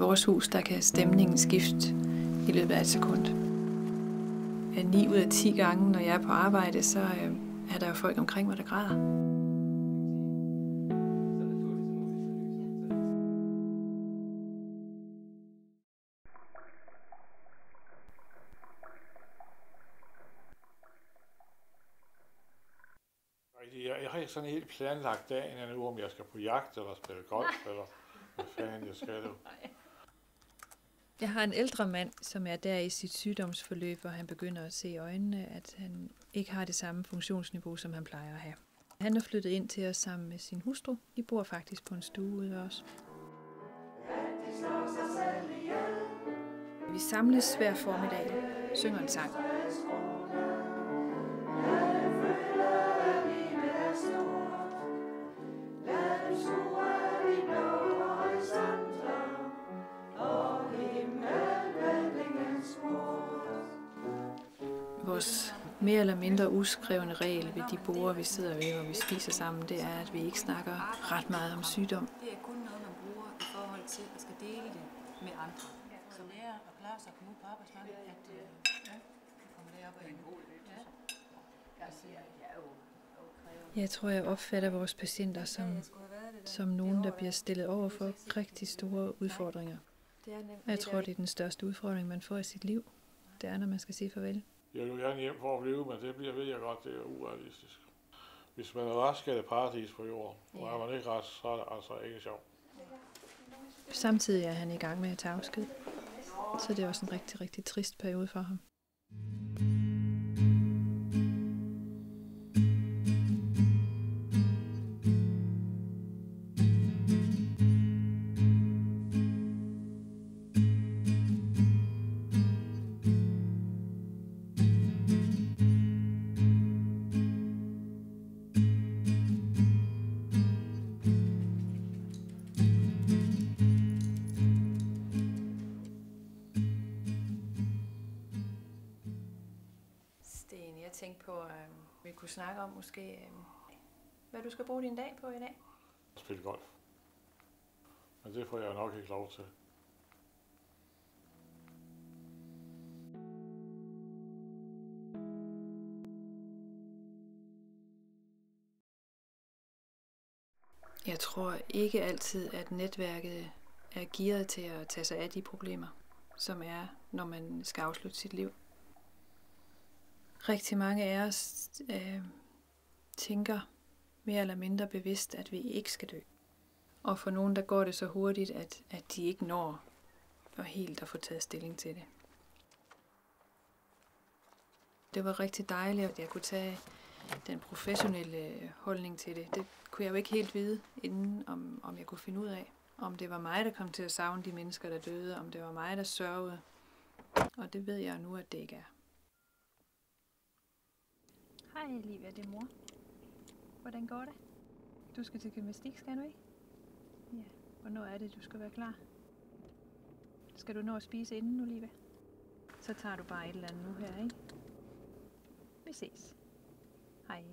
vores hus, der kan stemningen skifte i løbet af et sekund. 9 ud af 10 gange, når jeg er på arbejde, så er der jo folk omkring mig, der græder. Jeg har ikke sådan helt planlagt dagen endnu, om jeg skal på jagt eller spille golf, eller hvad fanden jeg skal. Jeg har en ældre mand, som er der i sit sygdomsforløb, hvor han begynder at se i øjnene, at han ikke har det samme funktionsniveau, som han plejer at have. Han er flyttet ind til os sammen med sin hustru. De bor faktisk på en stue ude ved os. Vi samles hver formiddag, synger en sang. Vores mere eller mindre uskrevne regel ved de borde, vi sidder ved, hvor vi spiser sammen, det er, at vi ikke snakker ret meget om sygdom. Det er kun noget, man bruger i forhold til at skal dele det med andre. Så lære at klare sig at komme ud på arbejdsmarkedet, at komme derop og en god Jeg tror, jeg opfatter vores patienter som nogen, der bliver stillet over for rigtig store udfordringer. Jeg tror, det er den største udfordring, man får i sit liv. Det er, når man skal sige farvel. Jeg vil gerne hjem for at blive, men det ved jeg godt, det er urealistisk. Hvis man er rask, er det paradis på jorden. Og er man ikke rask, så er det altså ikke sjovt. Samtidig er han i gang med at tage afsked. Så det er også en rigtig, rigtig trist periode for ham. Jeg tænkte på, at vi kunne snakke om måske, hvad du skal bruge din dag på i dag. Spille golf. Men det får jeg nok ikke lov til. Jeg tror ikke altid, at netværket er gearet til at tage sig af de problemer, som er, når man skal afslutte sit liv. Rigtig mange af os tænker mere eller mindre bevidst, at vi ikke skal dø. Og for nogen, der går det så hurtigt, at de ikke når helt at få taget stilling til det. Det var rigtig dejligt, at jeg kunne tage den professionelle holdning til det. Det kunne jeg jo ikke helt vide inden, om jeg kunne finde ud af. Om det var mig, der kom til at savne de mennesker, der døde. Om det var mig, der sørgede. Og det ved jeg nu, at det ikke er. Hej Olivia, det er mor. Hvordan går det? Du skal til gymnastik, skal du ikke? Ja. Hvornår er det, du skal være klar? Skal du nå at spise inden, Olivia? Så tager du bare et eller andet nu her, ikke? Vi ses. Hej.